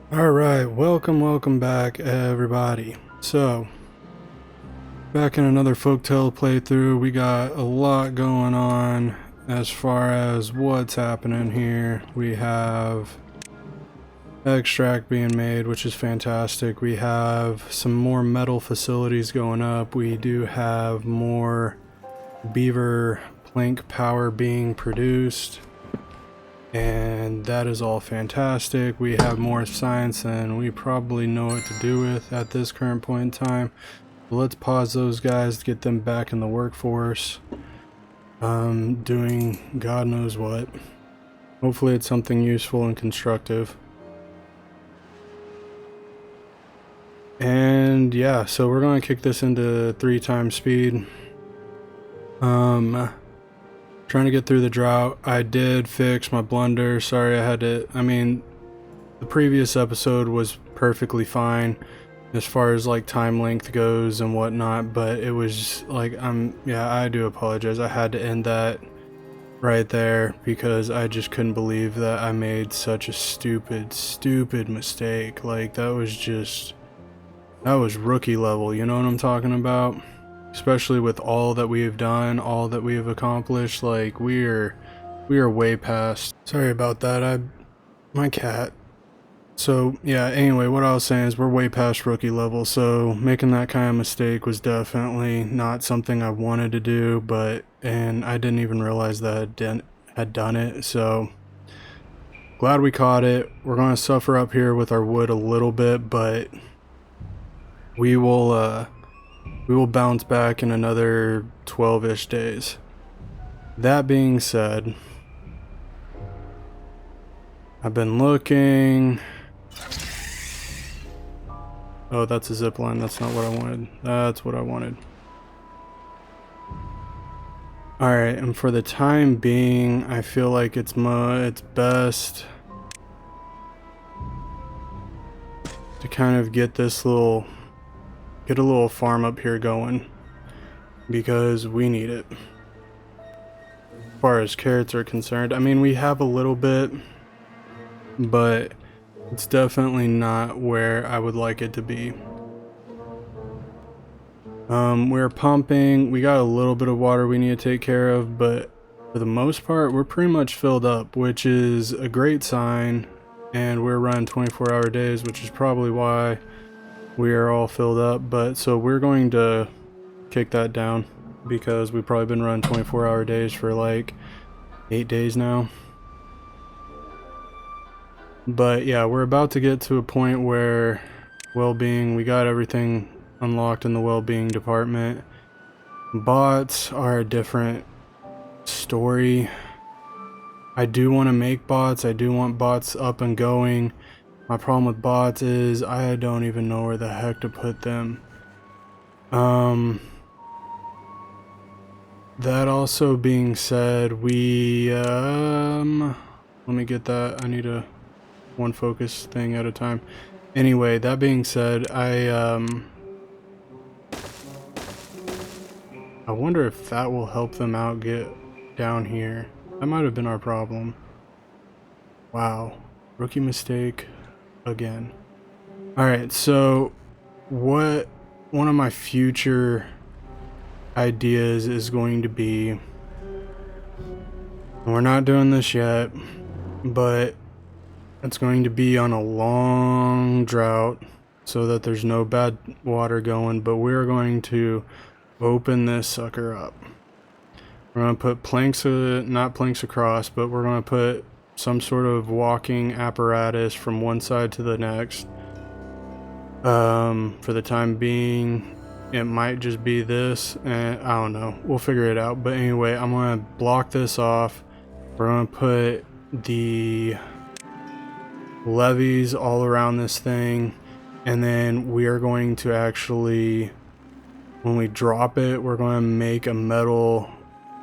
Alright, welcome back everybody. So, back in another folktale playthrough, we got a lot going on as far as what's happening here. We have extract being made, which is fantastic. We have some more metal facilities going up. We do have more beaver plank power being produced. And that is all fantastic. We have more science than we probably know what to do with at this current point in time. So let's pause those guys to get them back in the workforce. Doing God knows what. Hopefully it's something useful and constructive. And yeah, so we're going to kick this into 3 times speed. Trying to get through the drought. I did fix my blunder. Sorry I had to, the previous episode was perfectly fine as far as like time length goes and whatnot, but it was like, yeah, I do apologize. I had to end that right there because I just couldn't believe that I made such a stupid mistake. Like that was rookie level, you know what I'm talking about? Especially with all that we have done, all that we have accomplished. Like we are way past. Sorry about that. My cat. So yeah, anyway, what I was saying is we're way past rookie level, so making that kind of mistake was definitely not something I wanted to do, and I didn't even realize that I had done it, so glad we caught it. We're going to suffer up here with our wood a little bit, but we will bounce back in another 12-ish days. That being said, I've been looking. Oh, that's a zip line. That's not what I wanted. That's what I wanted. Alright, and for the time being, I feel like it's best to kind of get a little farm up here going, because we need it. As far as carrots are concerned, I mean, we have a little bit, but it's definitely not where I would like it to be. We're pumping. We got a little bit of water we need to take care of, but for the most part, we're pretty much filled up, which is a great sign. And we're running 24-hour days, which is probably why we are all filled up. But so we're going to kick that down because we've probably been running 24-hour days for like 8 days now. But yeah, we're about to get to a point where well-being, we got everything unlocked in the well-being department. Bots are a different story. I do want to make bots. I do want bots up and going. My problem with bots is I don't even know where the heck to put them. That also being said, we let me get that. I need a one focus thing at a time. Anyway, that being said, I wonder if that will help them out get down here. That might have been our problem. Wow. Rookie mistake again. Alright, so one of my future ideas is going to be, and we're not doing this yet, but it's going to be on a long drought so that there's no bad water going, but we're going to open this sucker up. We're going to put planks, not planks across, but we're going to put some sort of walking apparatus from one side to the next. For the time being, it might just be this, and I don't know. We'll figure it out. But anyway, I'm going to block this off. We're going to put the levees all around this thing, and then we are going to actually, when we drop it, we're going to make a metal.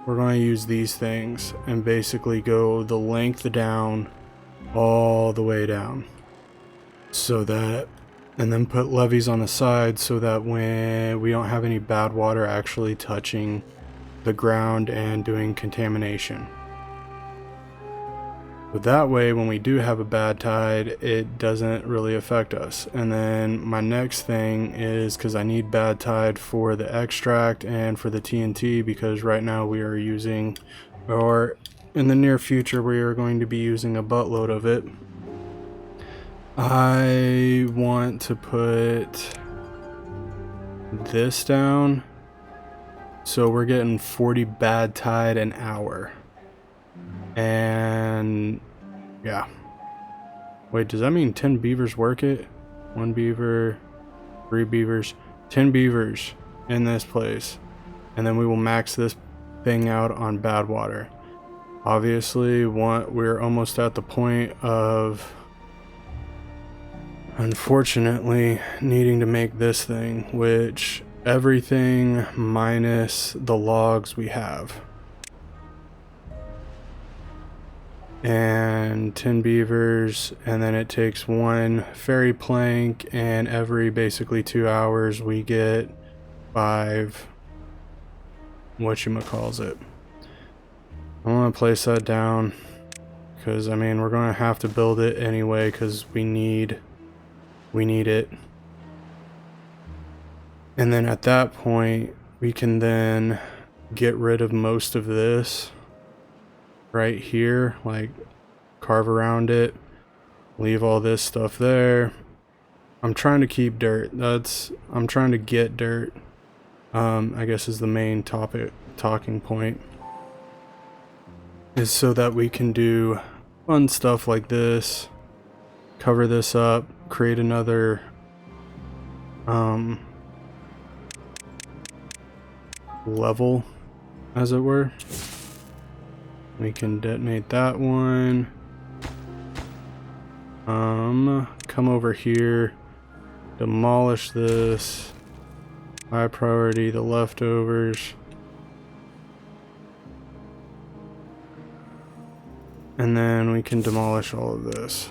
We're going to use these things and basically go the length down, all the way down, so that, and then put levees on the side so that when we don't have any bad water actually touching the ground and doing contamination. But that way, when we do have a bad tide, it doesn't really affect us. And then my next thing is, because I need bad tide for the extract and for the TNT, because right now we are using, or in the near future, we are going to be using a buttload of it. I want to put this down. So we're getting 40 bad tide an hour. And yeah. Wait, does that mean 10 beavers work it? 1 beaver, 3 beavers, 10 beavers in this place. And then we will max this thing out on bad water. Obviously, we're almost at the point of, unfortunately, needing to make this thing, which everything minus the logs we have. And 10 beavers, and then it takes 1 ferry plank, and every basically 2 hours we get 5 whatchamacallit. I want to place that down because I mean we're going to have to build it anyway because we need it. And then at that point we can then get rid of most of this right here, like carve around it, leave all this stuff there. I'm trying to keep dirt. I'm trying to get dirt. I guess is the main talking point, is so that we can do fun stuff like this, cover this up, create another level, as it were. We can detonate that one. Come over here, demolish this. High priority, the leftovers. And then we can demolish all of this.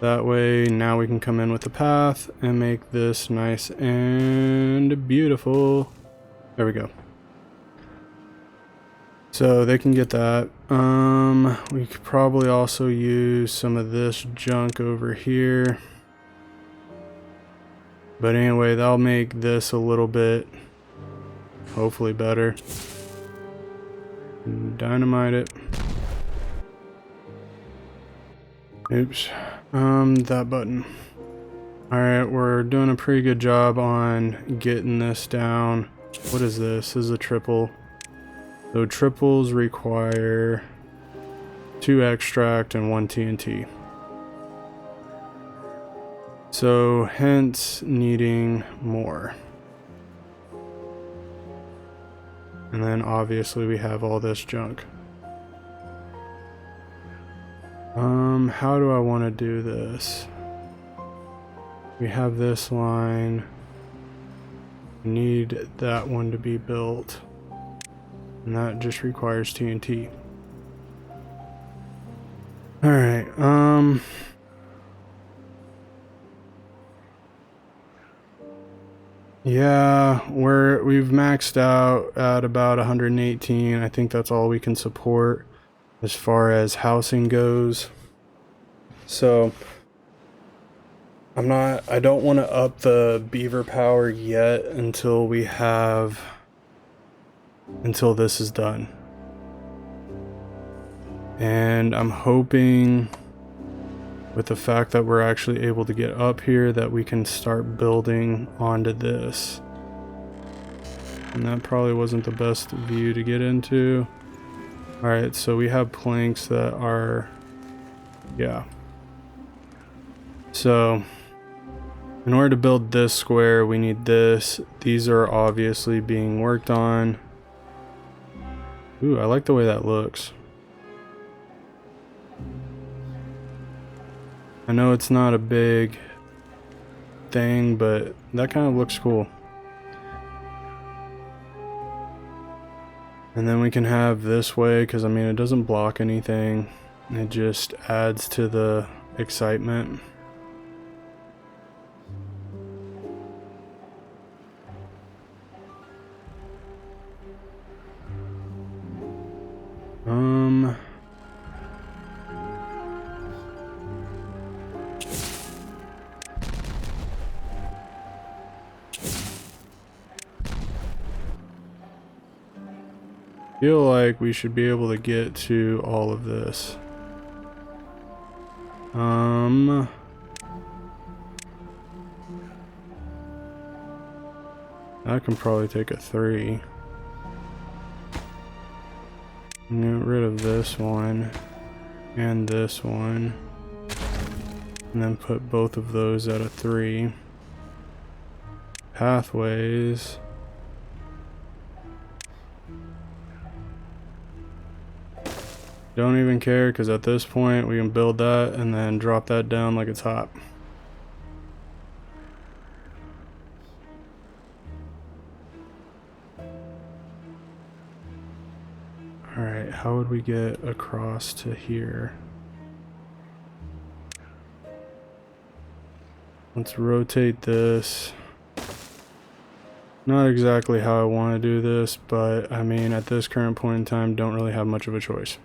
That way, now we can come in with the path and make this nice and beautiful. There we go. So they can get that. We could probably also use some of this junk over here. But anyway, that'll make this a little bit, hopefully, better. Dynamite it. Oops. That button. Alright, we're doing a pretty good job on getting this down. What is this? This is a triple. So triples require 2 extract and 1 TNT. So hence needing more. And then obviously we have all this junk. How do I want to do this? We have this line. Need that one to be built. And that just requires TNT. Alright, yeah, we've maxed out at about 118. I think that's all we can support as far as housing goes. So I don't want to up the beaver power yet until this is done. And I'm hoping with the fact that we're actually able to get up here that we can start building onto this. And that probably wasn't the best view to get into. Alright, so we have planks that are, yeah. So in order to build this square, we need this. These are obviously being worked on. Ooh, I like the way that looks. I know it's not a big thing, but that kind of looks cool. And then we can have this way, because I mean it doesn't block anything. It just adds to the excitement. Feel like we should be able to get to all of this. That can probably take a 3. Get rid of this one and this one, and then put both of those at a 3. Pathways. Don't even care, because at this point we can build that and then drop that down like it's hot. Alright, how would we get across to here? Let's rotate this. Not exactly how I want to do this, but I mean, at this current point in time, don't really have much of a choice.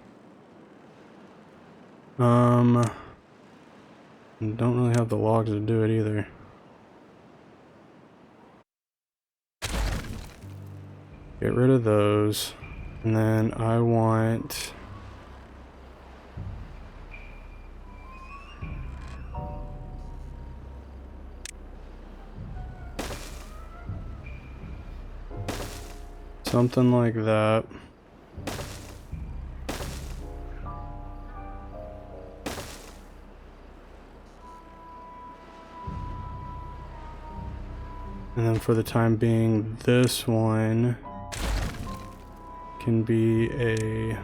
Don't really have the logs to do it either. Get rid of those, and then I want something like that. And then for the time being, this one can be a...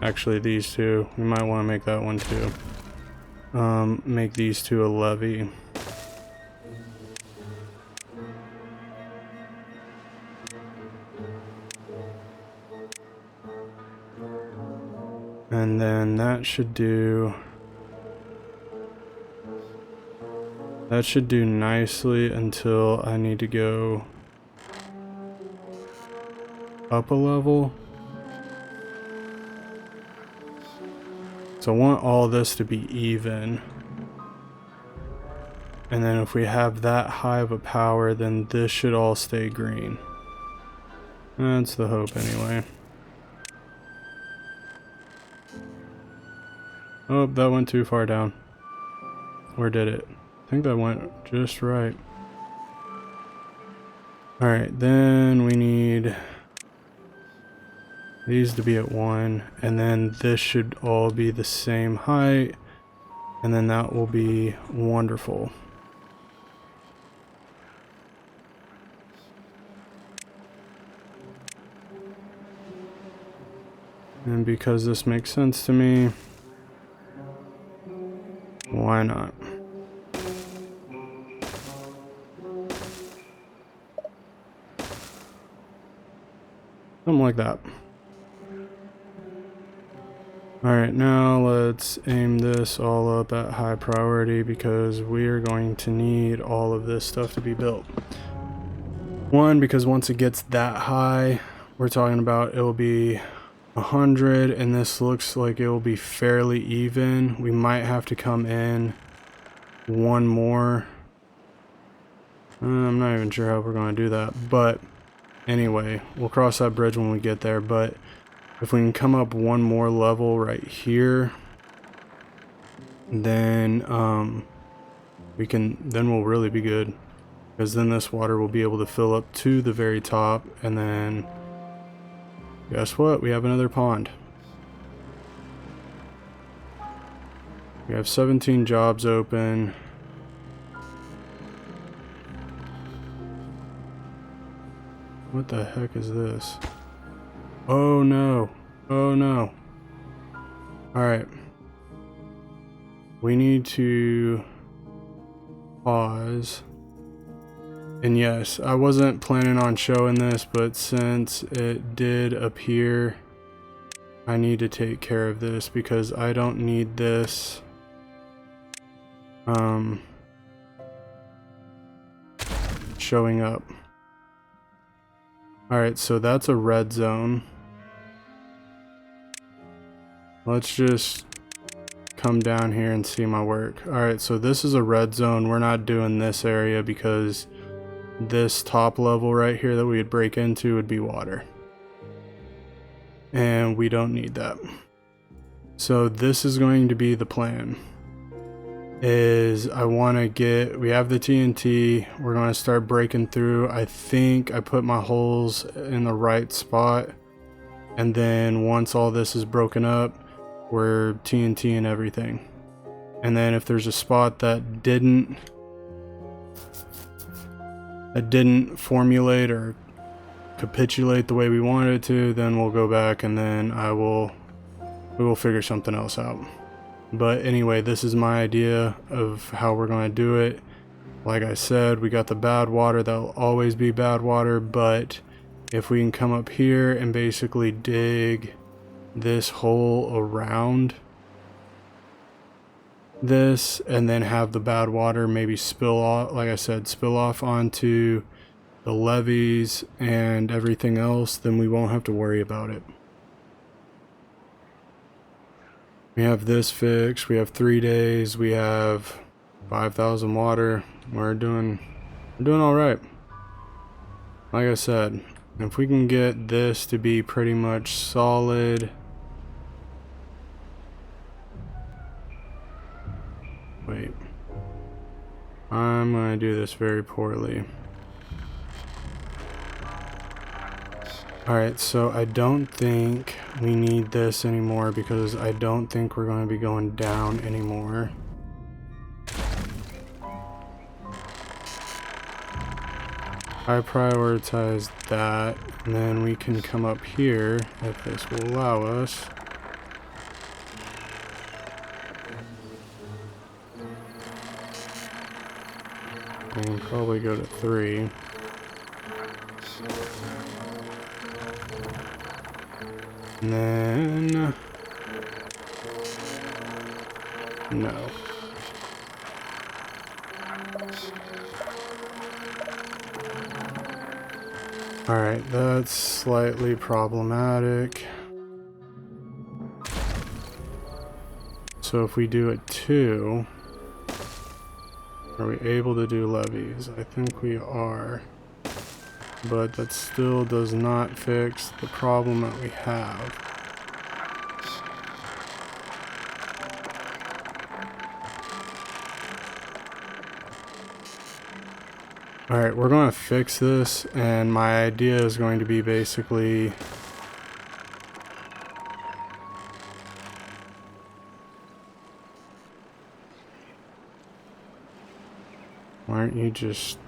Actually, these two. We might want to make that one too. Make these two a levee. And then that should do... That should do nicely until I need to go up a level. So I want all this to be even. And then if we have that high of a power, then this should all stay green. That's the hope anyway. Oh, that went too far down. Or did it? I think that went just right. Alright, then we need these to be at 1, and then this should all be the same height, and then that will be wonderful. And because this makes sense to me, why not? Something like that. Alright, now let's aim this all up at high priority because we are going to need all of this stuff to be built. One, because once it gets that high, we're talking about it will be 100, and this looks like it will be fairly even. We might have to come in one more. I'm not even sure how we're going to do that, but anyway, we'll cross that bridge when we get there. But if we can come up one more level right here, then we'll really be good, because then this water will be able to fill up to the very top, and then guess what? We have another pond. We have 17 jobs open. What the heck is this? Oh no. Oh no. Alright. We need to pause. And yes, I wasn't planning on showing this, but since it did appear, I need to take care of this because I don't need this showing up. Alright, so that's a red zone. Let's just come down here and see my work. Alright, so this is a red zone. We're not doing this area because this top level right here that we would break into would be water. and we don't need that. So this is going to be the plan. Is I want to get, we have the TNT, we're going to start breaking through. I think I put my holes in the right spot, and then once all this is broken up, we're TNT and everything. And then if there's a spot that didn't formulate or capitulate the way we wanted it to, then we'll go back and then we will figure something else out. But anyway, this is my idea of how we're going to do it. Like I said, we got the bad water. That'll always be bad water, but if we can come up here and basically dig this hole around this and then have the bad water maybe spill off, like I said, spill off onto the levees and everything else, then we won't have to worry about it. We have this fixed, we have 3 days, we have 5,000 water. We're doing all right. Like I said, if we can get this to be pretty much solid. Wait. I'm gonna do this very poorly. Alright, so I don't think we need this anymore because I don't think we're going to be going down anymore. I prioritize that, and then we can come up here if this will allow us. We can probably go to 3. And then no. Alright, that's slightly problematic. So if we do it 2, are we able to do levees? I think we are. But that still does not fix the problem that we have. Alright, we're going to fix this, and my idea is going to be basically why aren't you just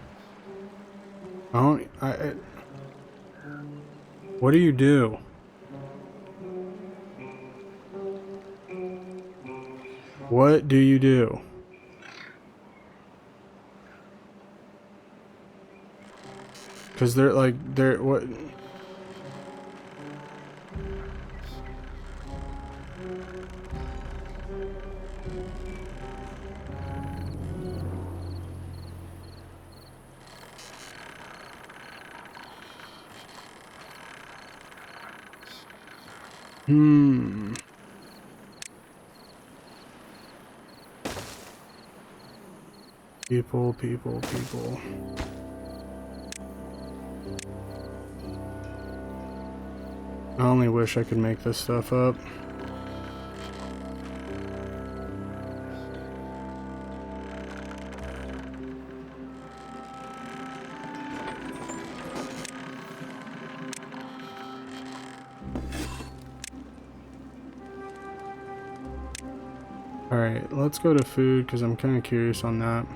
what do you do? What do you do? Because they're what? People. I only wish I could make this stuff up. Alright, let's go to food because I'm kind of curious on that.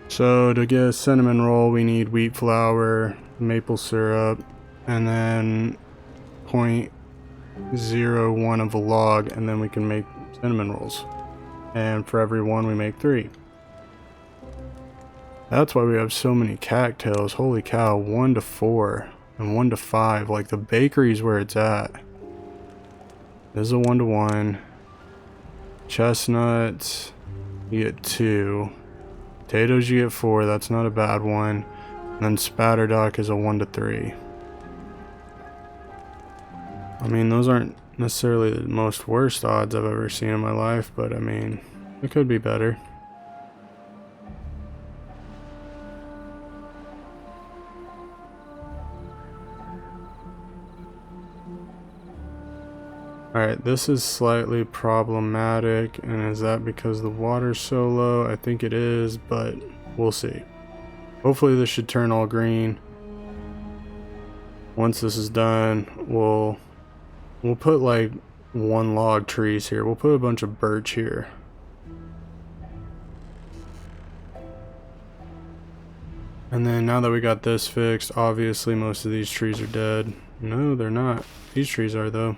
So to get a cinnamon roll, we need wheat flour, maple syrup, and then 0.01 of a log, and then we can make cinnamon rolls. And for every one, we make 3. That's why we have so many cattails. Holy cow, 1 to 4 and 1 to 5. Like the bakery's where it's at. This is a 1 to 1. Chestnuts, you get 2. Potatoes you get 4, that's not a bad one. And then spatterduck is a 1 to 3. I mean, those aren't necessarily the most worst odds I've ever seen in my life, but I mean, it could be better. Alright, this is slightly problematic, and is that because the water's so low? I think it is, but we'll see. Hopefully this should turn all green. Once this is done, we'll put like one log trees here. We'll put a bunch of birch here. And then now that we got this fixed, obviously most of these trees are dead. No, they're not. These trees are though.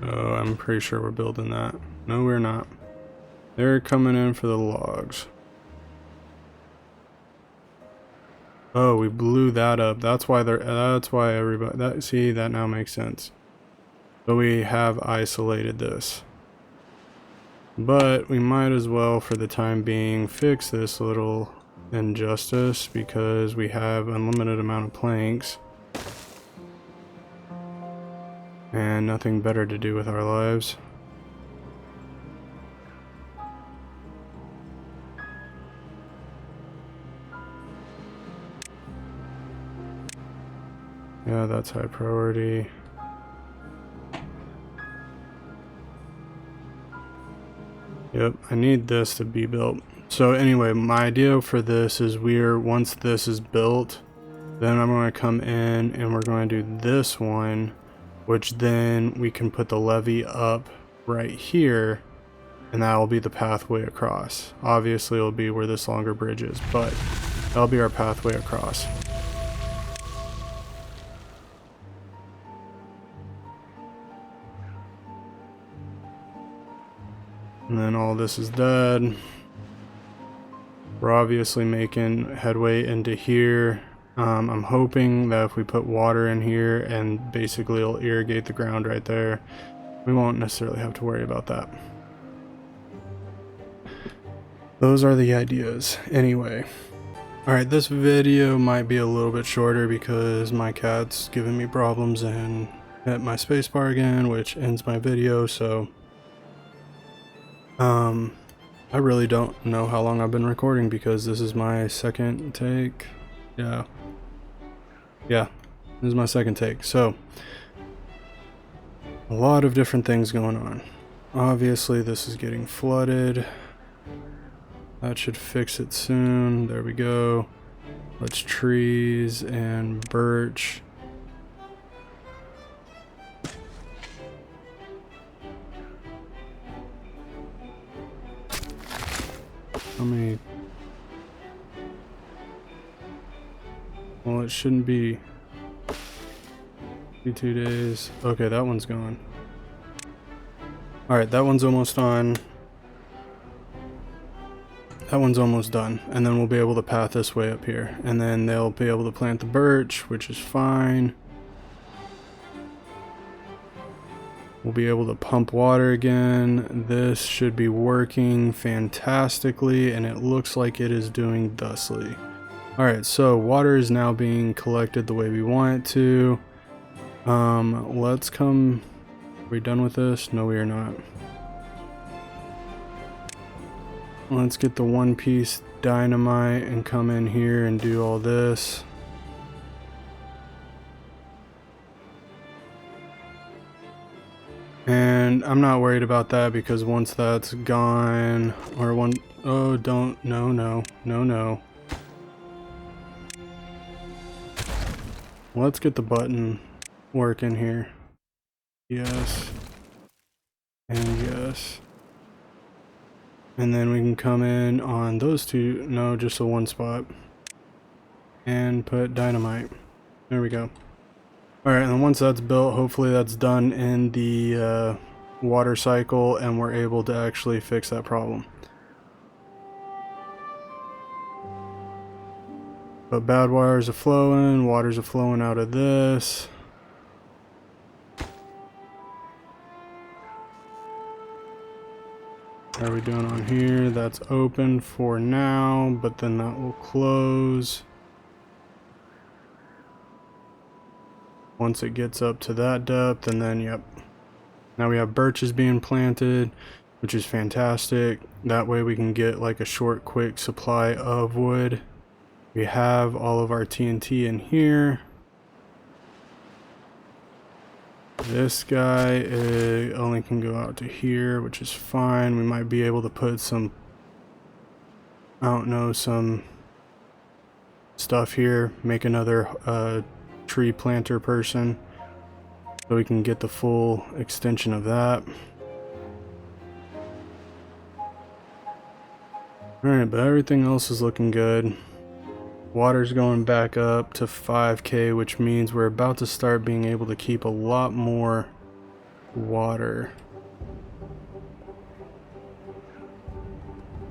Oh, I'm pretty sure we're building that. No, we're not. They're coming in for the logs. Oh, we blew that up. That's why everybody, see, that now makes sense. So we have isolated this. But we might as well, for the time being, fix this little injustice because we have unlimited amount of planks. And nothing better to do with our lives. Yeah, that's high priority. Yep, I need this to be built. So anyway, my idea for this is once this is built, then I'm going to come in and we're going to do this one, which then we can put the levee up right here, and that will be the pathway across. Obviously it'll be where this longer bridge is, but that'll be our pathway across. And then all this is dead. We're obviously making headway into here. I'm hoping that if we put water in here and basically it'll irrigate the ground right there, we won't necessarily have to worry about that. Those are the ideas. Anyway. Alright, this video might be a little bit shorter because my cat's giving me problems and hit my spacebar again, which ends my video, so I really don't know how long I've been recording because this is my second take. Yeah, this is my second take. So a lot of different things going on. Obviously this is getting flooded. That should fix it soon. There we go. Let's trees and birch. How many? Well, it shouldn't be 2 days. Okay, that one's gone. Alright, that one's almost on. That one's almost done. And then we'll be able to path this way up here. And then they'll be able to plant the birch, which is fine. We'll be able to pump water again. This should be working fantastically, and it looks like it is doing thusly. Alright, so water is now being collected the way we want it to. Let's come... Are we done with this? No, we are not. Let's get the one piece dynamite and come in here and do all this. And I'm not worried about that because once that's gone, or oh, don't, no. Let's get the button working here. Yes. And yes. And then we can come in on those two, no, just the one spot. And put dynamite. There we go. Alright, and once that's built, hopefully that's done in the water cycle and we're able to actually fix that problem. But bad wires are flowing, waters are flowing out of this. How are we doing on here? That's open for now, but then that will close once it gets up to that depth. And then yep, now we have birches being planted, which is fantastic. That way we can get like a short quick supply of wood. We have all of our TNT in here. This guy only can go out to here, which is fine. We might be able to put some, I don't know, some stuff here, make another tree planter person so we can get the full extension of that. Alright, but everything else is looking good. Water's going back up to 5K, which means we're about to start being able to keep a lot more water.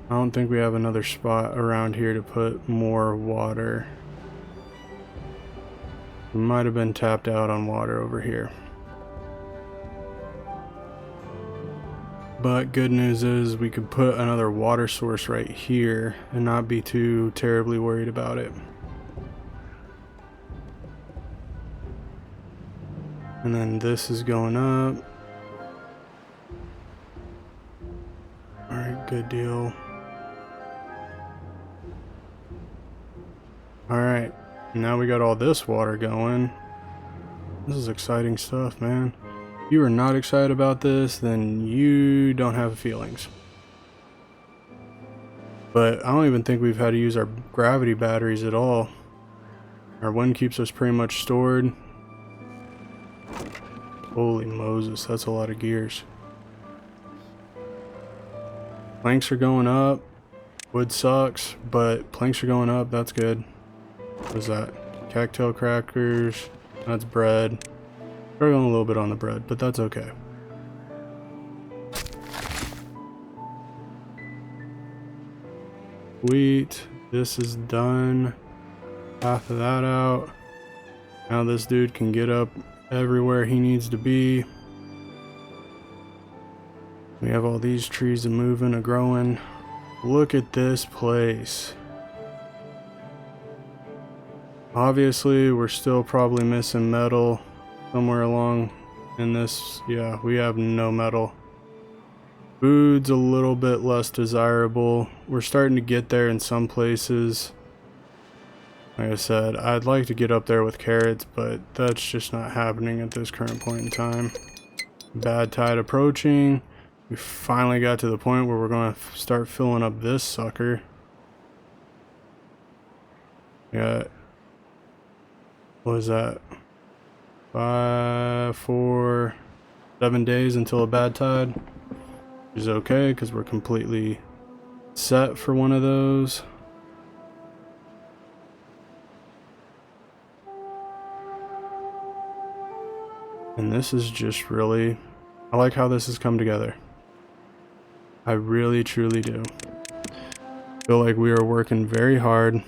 I don't think we have another spot around here to put more water. We might have been tapped out on water over here. But good news is we could put another water source right here and not be too terribly worried about it. And then this is going up. Alright, good deal. Alright, now we got all this water going. This is exciting stuff, man. If you are not excited about this, then you don't have feelings. But I don't even think we've had to use our gravity batteries at all. Our wind keeps us pretty much stored. Holy Moses, that's a lot of gears. Planks are going up. Wood sucks, but planks are going up. That's good. What is that? Cactail crackers. That's bread. Struggling a little bit on the bread, but that's okay. Wheat. This is done. Half of that out. Now this dude can get up everywhere he needs to be. We have all these trees moving and growing. Look at this place. Obviously, we're still probably missing metal somewhere along in this. Yeah, we have no metal. Food's a little bit less desirable. We're starting to get there in some places. Like I said, I'd like to get up there with carrots, but that's just not happening at this current point in time. Bad tide approaching. We finally got to the point where we're going to start filling up this sucker. Yeah. What is that? 5, 4, 7 days until a bad tide. Which is okay because we're completely set for one of those. And this is just really, I like how this has come together. I really truly do. Feel like we are working very hard.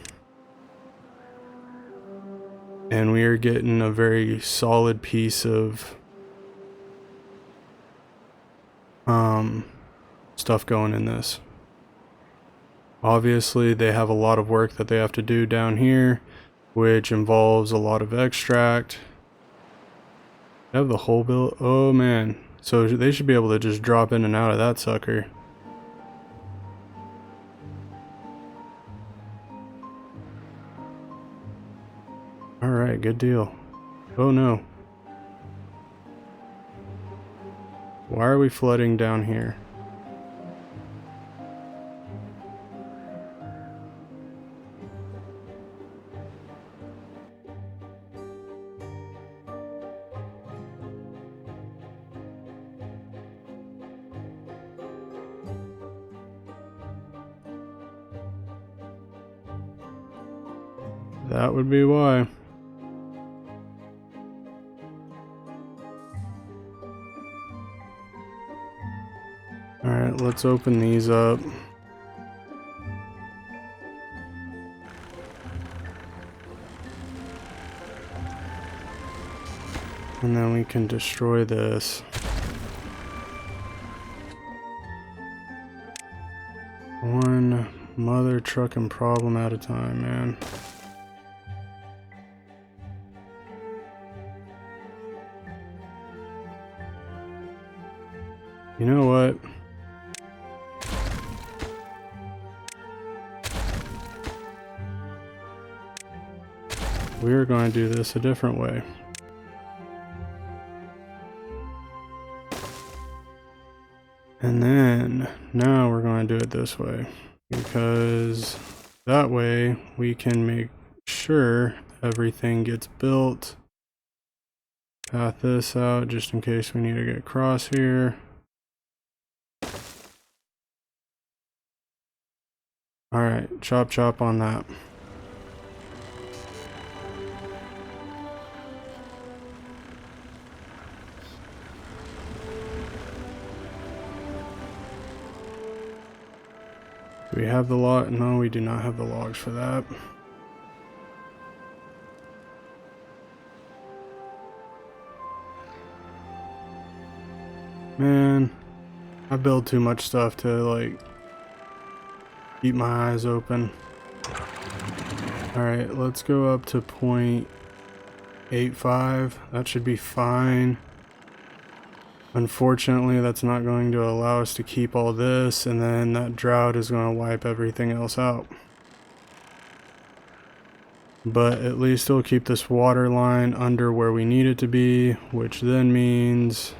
And we are getting a very solid piece of stuff going in this. Obviously, they have a lot of work that they have to do down here, which involves a lot of extract. They have the whole bill. Oh man. So they should be able to just drop in and out of that sucker. Alright, good deal. Oh no. Why are we flooding down here? That would be why. Alright, let's open these up. And then we can destroy this. One mother trucking problem at a time, man. You know what? we're going to do this a different way. And then now we're going to do it this way, because that way we can make sure everything gets built. Path this out just in case we need to get across here. Alright, chop chop on that. Do we have the log? No, we do not have the logs for that. Man, I build too much stuff to like keep my eyes open. Alright, let's go up to 0.85. That should be fine. Unfortunately, that's not going to allow us to keep all this, and then that drought is going to wipe everything else out. But at least it'll keep this water line under where we need it to be, which then means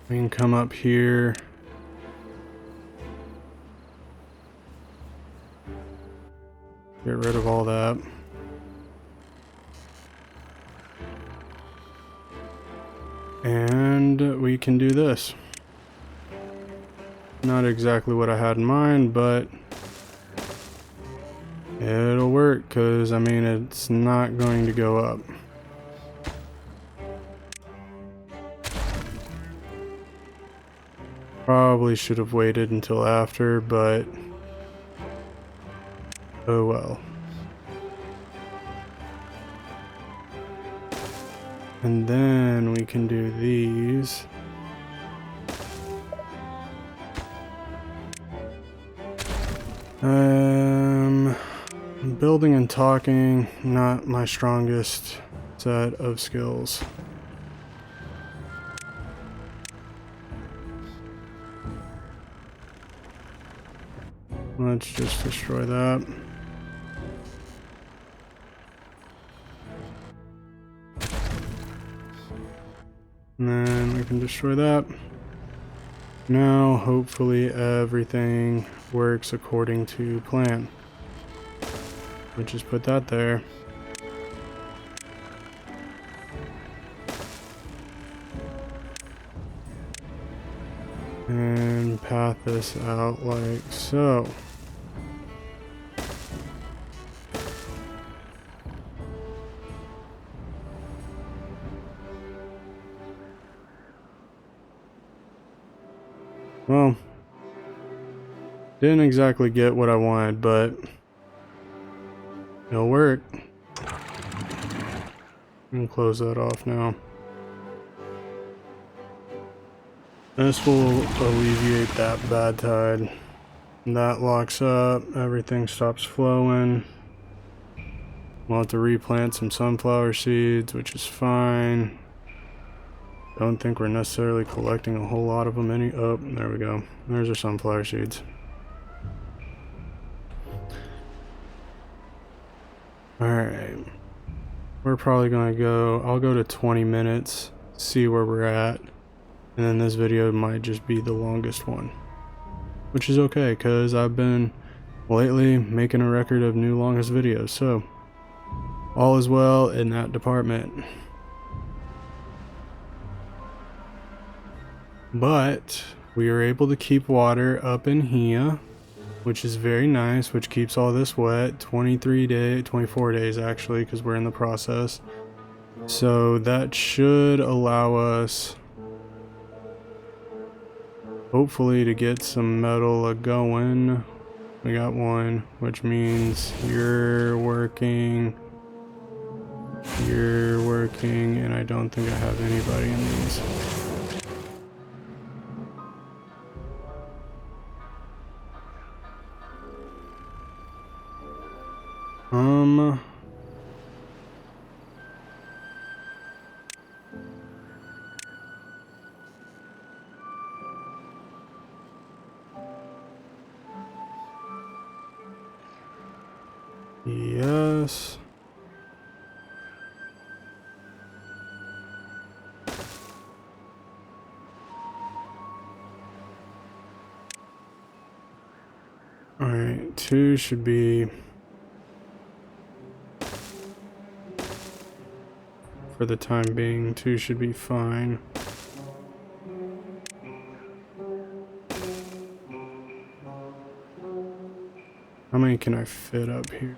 we can come up here. Get rid of all that. And we can do this. Not exactly what I had in mind, but it'll work, because I mean, it's not going to go up. Probably should have waited until after, but oh well. And then we can do these. Building and talking, not my strongest set of skills. Let's just destroy that. And then we can destroy that. Now, hopefully everything works according to plan. We'll just put that there. And path this out like so. Well, didn't exactly get what I wanted, but it'll work. And close that off now. This will alleviate that bad tide. That locks up, everything stops flowing. We'll have to replant some sunflower seeds, which is fine. Don't think we're necessarily collecting a whole lot of them oh, there we go. There's our sunflower seeds. Alright. We're probably gonna I'll go to 20 minutes, see where we're at. And then this video might just be the longest one. Which is okay, because I've been lately making a record of new longest videos. So, all is well in that department. But we are able to keep water up in here, which is very nice, which keeps all this wet. 24 days actually, because we're in the process. So that should allow us hopefully to get some metal going. We got one, which means you're working, and I don't think I have anybody in these. Yes. Alright, 2 should be... For the time being, 2 should be fine. How many can I fit up here?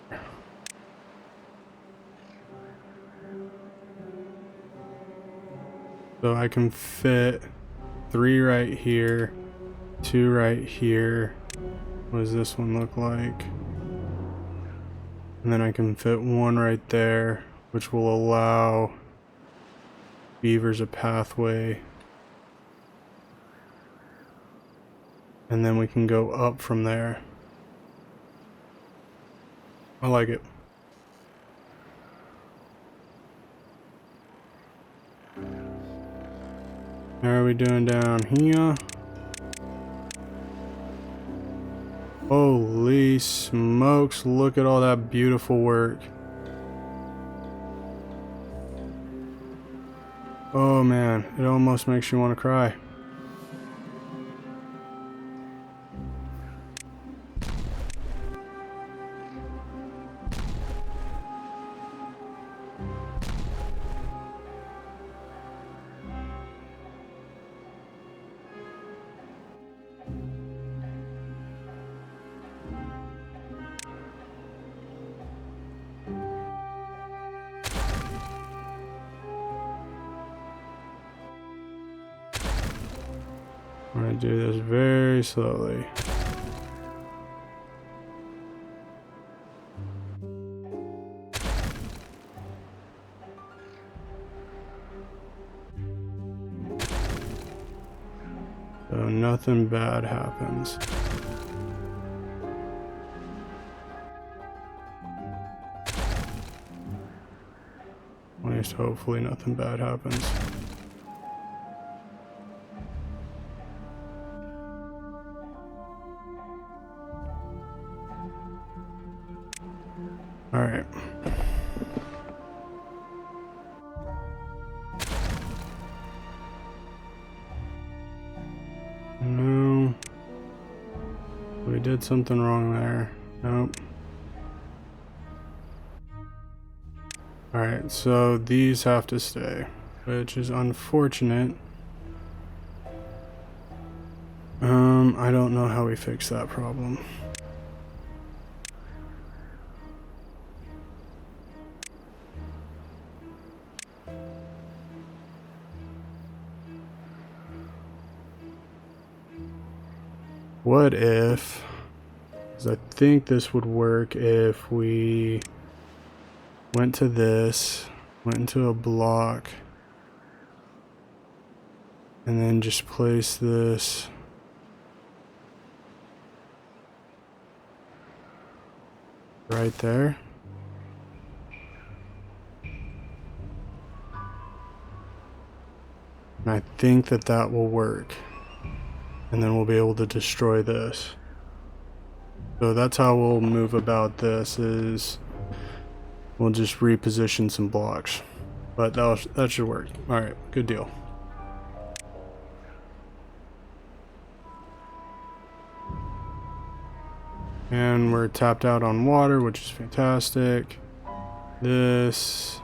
So I can fit 3 right here, 2 right here. What does this one look like? And then I can fit 1 right there, which will allow beavers a pathway. And then we can go up from there. I like it. How are we doing down here? Holy smokes, look at all that beautiful work. Oh man, it almost makes you want to cry. I'm gonna do this very slowly. So nothing bad happens. At least hopefully nothing bad happens. All right. No. We did something wrong there. Nope. All right, so these have to stay, which is unfortunate. I don't know how we fix that problem. What if, because I think this would work if we went to this, went into a block, and then just place this right there. And I think that that will work. And then we'll be able to destroy this. So that's how we'll move about this, is we'll just reposition some blocks. But that should work. Alright, good deal. And we're tapped out on water, which is fantastic. This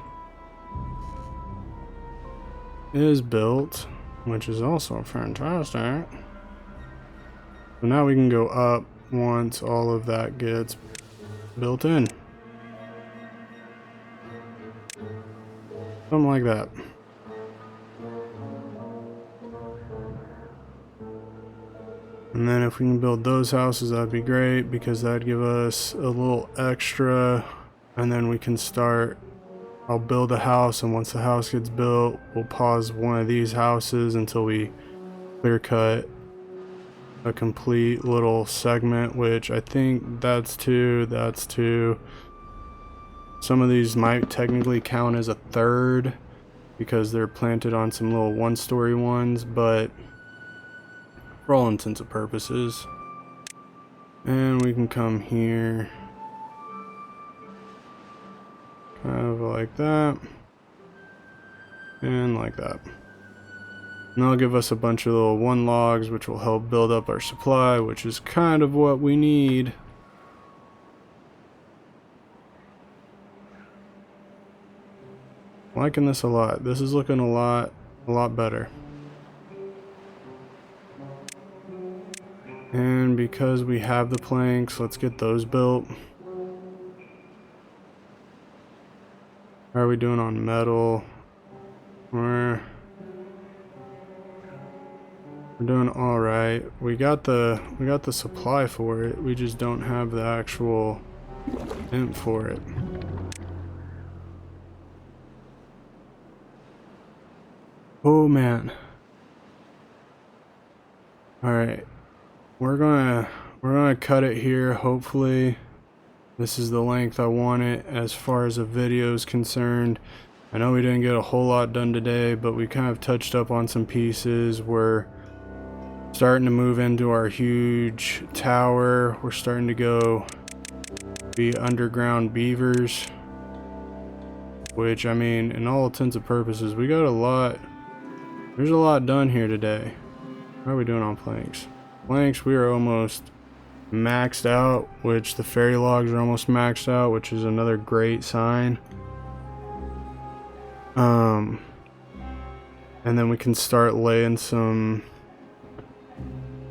is built, which is also fantastic. So now we can go up once all of that gets built in. Something like that. And then if we can build those houses, that'd be great, because that'd give us a little extra. And then we can start, I'll build a house, and once the house gets built, we'll pause one of these houses until we clear cut a complete little segment, which I think that's 2, that's 2. Some of these might technically count as a third because they're planted on some little 1-story ones, but for all intents and purposes. And we can come here have like that. And like that. And that'll give us a bunch of little 1 logs, which will help build up our supply, which is kind of what we need. Liking this a lot. This is looking a lot better. And because we have the planks, let's get those built. How are we doing on metal? We're doing all right. We got the supply for it. We just don't have the actual imp for it. Oh man. All right. We're gonna cut it here. Hopefully this is the length I want it as far as the video is concerned. I know we didn't get a whole lot done today, but we kind of touched up on some pieces. We're starting to move into our huge tower. We're starting to go be underground beavers, which, I mean, in all intents and purposes, we got a lot. There's a lot done here today. How are we doing on planks? Planks, we are almost maxed out, which the fairy logs are almost maxed out, which is another great sign. And then we can start laying some.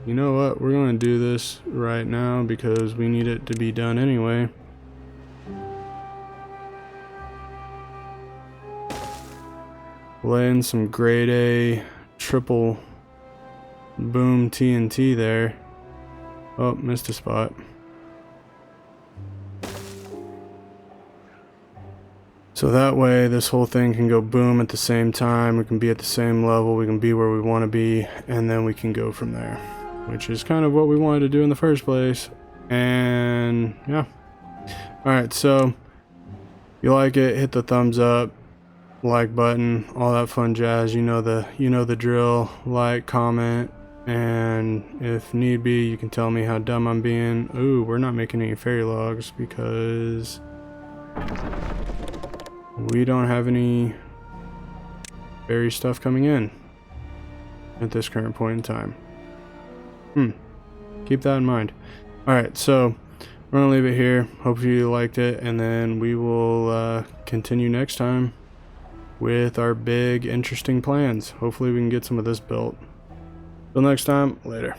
You know what? We're going to do this right now because we need it to be done anyway. Laying some grade A triple boom TNT there. Oh, missed a spot. So that way this whole thing can go boom at the same time. We can be at the same level. We can be where we want to be. And then we can go from there. Which is kind of what we wanted to do in the first place. And yeah. Alright, so if you like it, hit the thumbs up, like button, all that fun jazz. You know the drill. Like, comment, and if need be, you can tell me how dumb I'm being. Ooh, we're not making any fairy logs because we don't have any fairy stuff coming in at this current point in time. Keep that in mind. Alright, so we're gonna leave it here. Hope you liked it, and then we will continue next time with our big interesting plans. Hopefully we can get some of this built. Till next time, later.